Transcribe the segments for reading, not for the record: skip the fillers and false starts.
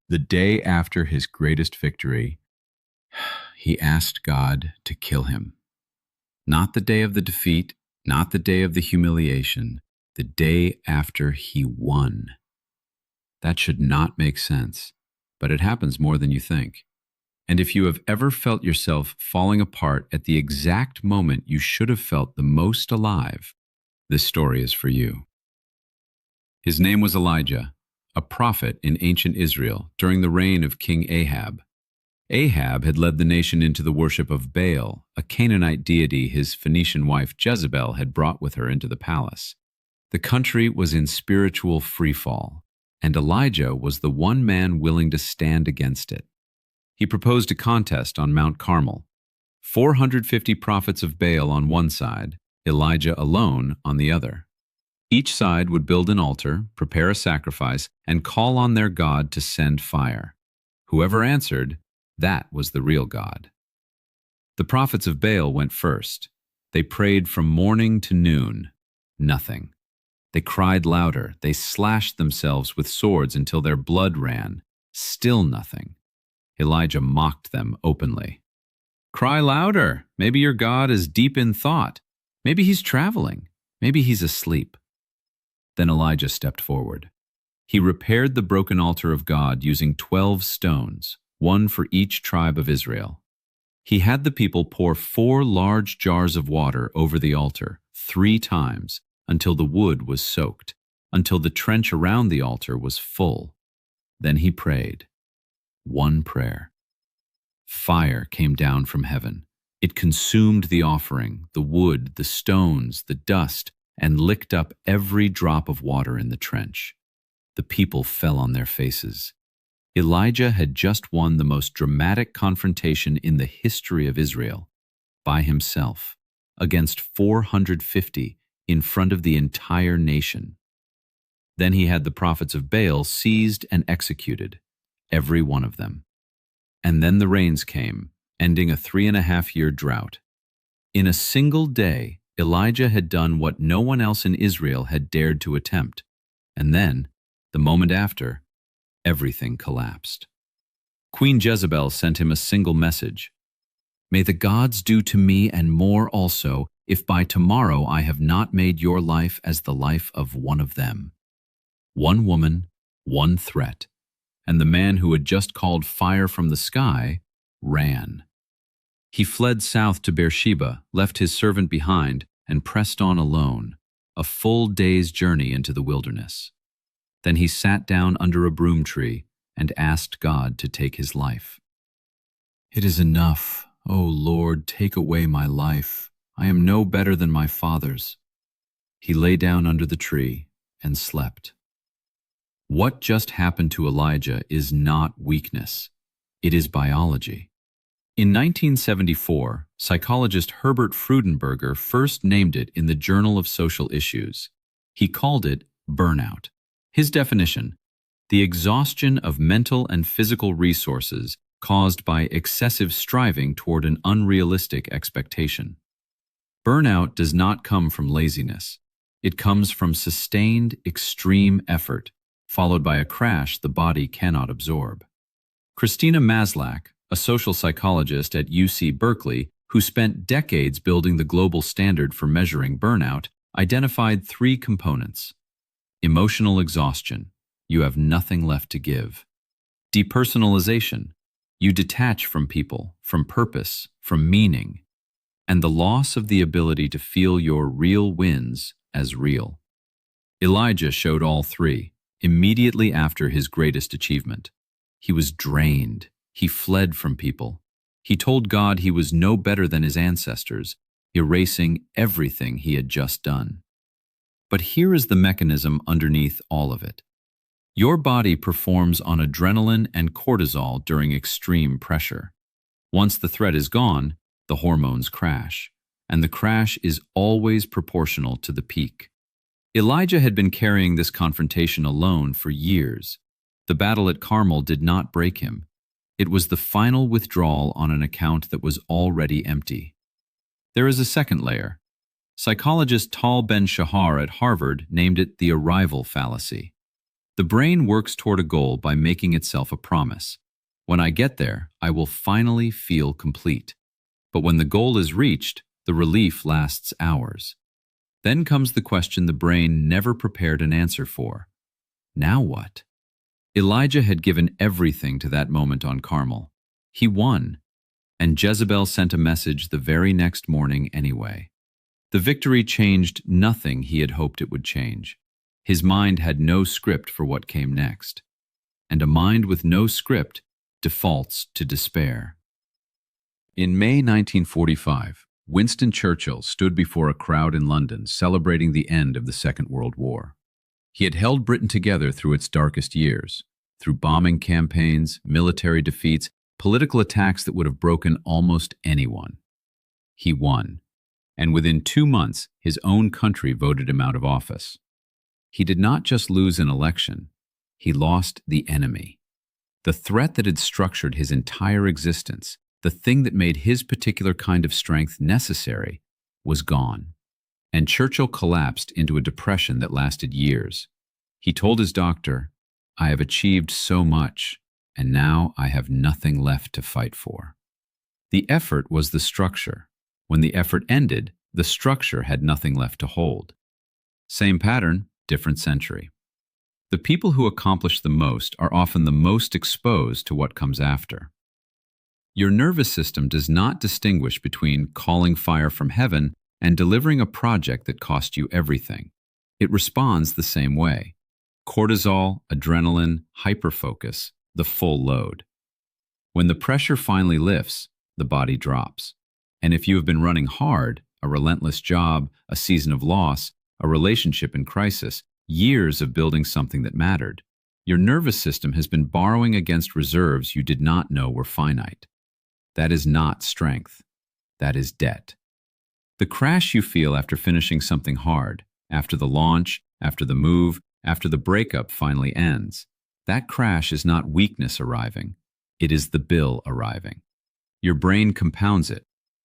The day after his greatest victory, he asked God to kill him. Not the day of the defeat, not the day of the humiliation, the day after he won. That should not make sense, but it happens more than you think. And if you have ever felt yourself falling apart at the exact moment you should have felt the most alive, this story is for you. His name was Elijah, a prophet in ancient Israel during the reign of King Ahab. Ahab had led the nation into the worship of Baal, a Canaanite deity his Phoenician wife Jezebel had brought with her into the palace. The country was in spiritual freefall, and Elijah was the one man willing to stand against it. He proposed a contest on Mount Carmel. 450 prophets of Baal on one side, Elijah alone on the other. Each side would build an altar, prepare a sacrifice, and call on their God to send fire. Whoever answered, that was the real God. The prophets of Baal went first. They prayed from morning to noon. Nothing. They cried louder. They slashed themselves with swords until their blood ran. Still nothing. Elijah mocked them openly. Cry louder. Maybe your God is deep in thought. Maybe he's traveling. Maybe he's asleep. Then Elijah stepped forward. He repaired the broken altar of God using 12 stones, one for each tribe of Israel. He had the people pour 4 large jars of water over the altar 3 times until the wood was soaked, until the trench around the altar was full. Then he prayed. One prayer. Fire came down from heaven. It consumed the offering, the wood, the stones, the dust, and licked up every drop of water in the trench. The people fell on their faces. Elijah had just won the most dramatic confrontation in the history of Israel, by himself, against 450 in front of the entire nation. Then he had the prophets of Baal seized and executed, every one of them. And then the rains came, ending a 3.5-year drought. In a single day, Elijah had done what no one else in Israel had dared to attempt. And then, the moment after, everything collapsed. Queen Jezebel sent him a single message. May the gods do to me and more also, if by tomorrow I have not made your life as the life of one of them. One woman, one threat, and the man who had just called fire from the sky ran. He fled south to Beersheba, left his servant behind, and pressed on alone, a full day's journey into the wilderness. Then he sat down under a broom tree and asked God to take his life. It is enough, O Lord, take away my life. I am no better than my fathers. He lay down under the tree and slept. What just happened to Elijah is not weakness. It is biology. In 1974, psychologist Herbert Freudenberger first named it in the Journal of Social Issues. He called it burnout. His definition: the exhaustion of mental and physical resources caused by excessive striving toward an unrealistic expectation. Burnout does not come from laziness. It comes from sustained, extreme effort, followed by a crash the body cannot absorb. Christina Maslach, a social psychologist at UC Berkeley who spent decades building the global standard for measuring burnout, identified 3 components. Emotional exhaustion. You have nothing left to give. Depersonalization. You detach from people, from purpose, from meaning. And the loss of the ability to feel your real wins as real. Elijah showed all 3, immediately after his greatest achievement. He was drained. He fled from people. He told God he was no better than his ancestors, erasing everything he had just done. But here is the mechanism underneath all of it. Your body performs on adrenaline and cortisol during extreme pressure. Once the threat is gone, the hormones crash, and the crash is always proportional to the peak. Elijah had been carrying this confrontation alone for years. The battle at Carmel did not break him. It was the final withdrawal on an account that was already empty. There is a second layer. Psychologist Tal Ben-Shahar at Harvard named it the arrival fallacy. The brain works toward a goal by making itself a promise. When I get there, I will finally feel complete. But when the goal is reached, the relief lasts hours. Then comes the question the brain never prepared an answer for. Now what? Elijah had given everything to that moment on Carmel. He won. And Jezebel sent a message the very next morning anyway. The victory changed nothing he had hoped it would change. His mind had no script for what came next. And a mind with no script defaults to despair. In May 1945, Winston Churchill stood before a crowd in London celebrating the end of the Second World War. He had held Britain together through its darkest years, through bombing campaigns, military defeats, political attacks that would have broken almost anyone. He won, and within 2 months, his own country voted him out of office. He did not just lose an election, he lost the enemy. The threat that had structured his entire existence, the thing that made his particular kind of strength necessary, was gone. And Churchill collapsed into a depression that lasted years. He told his doctor, "I have achieved so much, and now I have nothing left to fight for." The effort was the structure. When the effort ended, the structure had nothing left to hold. Same pattern, different century. The people who accomplish the most are often the most exposed to what comes after. Your nervous system does not distinguish between calling fire from heaven and delivering a project that cost you everything. It responds the same way. Cortisol, adrenaline, hyperfocus, the full load. When the pressure finally lifts, the body drops. And if you have been running hard, a relentless job, a season of loss, a relationship in crisis, years of building something that mattered, your nervous system has been borrowing against reserves you did not know were finite. That is not strength. That is debt. The crash you feel after finishing something hard, after the launch, after the move, after the breakup finally ends, that crash is not weakness arriving. It is the bill arriving. Your brain compounds it.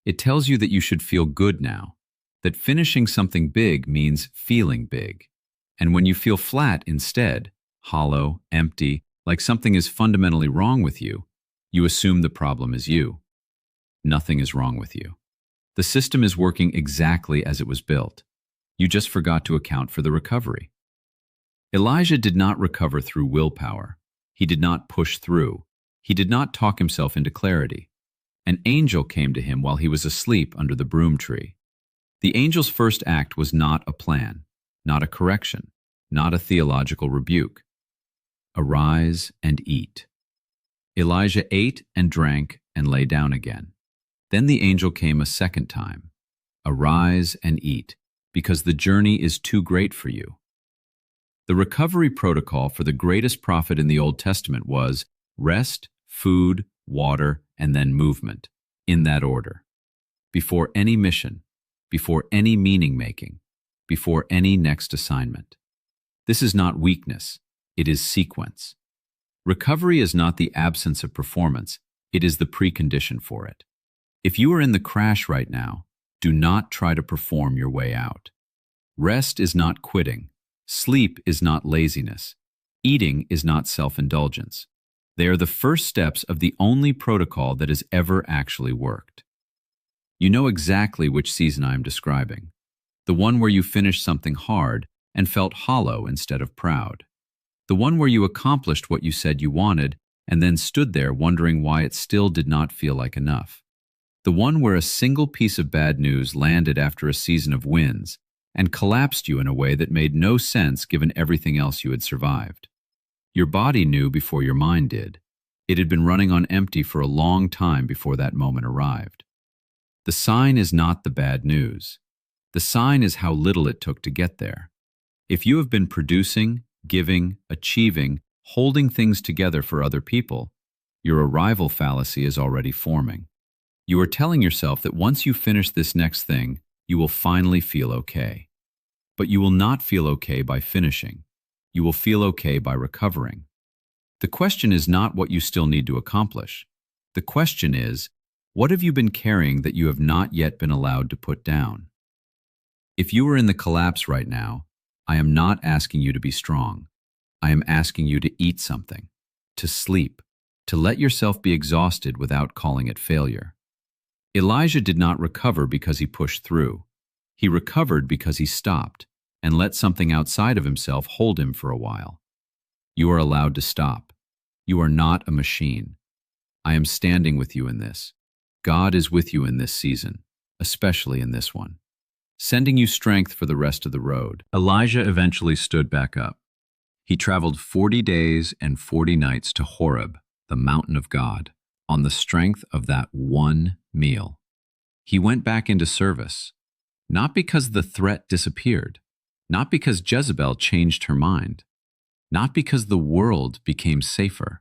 It tells you that you should feel good now, that finishing something big means feeling big. And when you feel flat instead, hollow, empty, like something is fundamentally wrong with you, you assume the problem is you. Nothing is wrong with you. The system is working exactly as it was built. You just forgot to account for the recovery. Elijah did not recover through willpower. He did not push through. He did not talk himself into clarity. An angel came to him while he was asleep under the broom tree. The angel's first act was not a plan, not a correction, not a theological rebuke. Arise and eat. Elijah ate and drank and lay down again. Then the angel came a second time. Arise and eat, because the journey is too great for you. The recovery protocol for the greatest prophet in the Old Testament was rest, food, water, and then movement, in that order. Before any mission, before any meaning-making, before any next assignment. This is not weakness, it is sequence. Recovery is not the absence of performance, it is the precondition for it. If you are in the crash right now, do not try to perform your way out. Rest is not quitting. Sleep is not laziness. Eating is not self-indulgence. They are the first steps of the only protocol that has ever actually worked. You know exactly which season I am describing. The one where you finished something hard and felt hollow instead of proud. The one where you accomplished what you said you wanted and then stood there wondering why it still did not feel like enough. The one where a single piece of bad news landed after a season of wins and collapsed you in a way that made no sense given everything else you had survived. Your body knew before your mind did. It had been running on empty for a long time before that moment arrived. The sign is not the bad news. The sign is how little it took to get there. If you have been producing, giving, achieving, holding things together for other people, your arrival fallacy is already forming. You are telling yourself that once you finish this next thing, you will finally feel okay. But you will not feel okay by finishing. You will feel okay by recovering. The question is not what you still need to accomplish. The question is, what have you been carrying that you have not yet been allowed to put down? If you are in the collapse right now, I am not asking you to be strong. I am asking you to eat something, to sleep, to let yourself be exhausted without calling it failure. Elijah did not recover because he pushed through. He recovered because he stopped and let something outside of himself hold him for a while. You are allowed to stop. You are not a machine. I am standing with you in this. God is with you in this season, especially in this one, sending you strength for the rest of the road. Elijah eventually stood back up. He traveled 40 days and 40 nights to Horeb, the mountain of God, on the strength of that one meal. He went back into service, not because the threat disappeared, not because Jezebel changed her mind, not because the world became safer,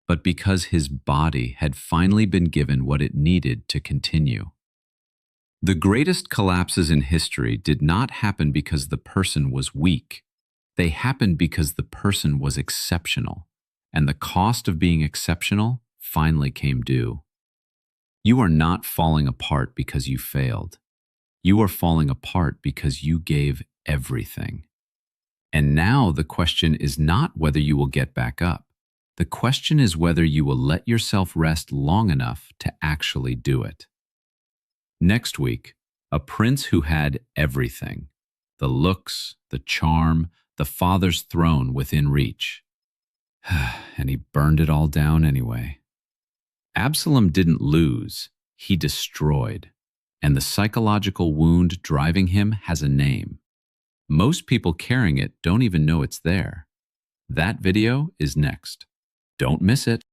but because his body had finally been given what it needed to continue. The greatest collapses in history did not happen because the person was weak. They happened because the person was exceptional, and the cost of being exceptional finally came due. You are not falling apart because you failed. You are falling apart because you gave everything. And now the question is not whether you will get back up. The question is whether you will let yourself rest long enough to actually do it. Next week, a prince who had everything, the looks, the charm, the father's throne within reach. And he burned it all down anyway. Absalom didn't lose, he destroyed. And the psychological wound driving him has a name. Most people carrying it don't even know it's there. That video is next. Don't miss it.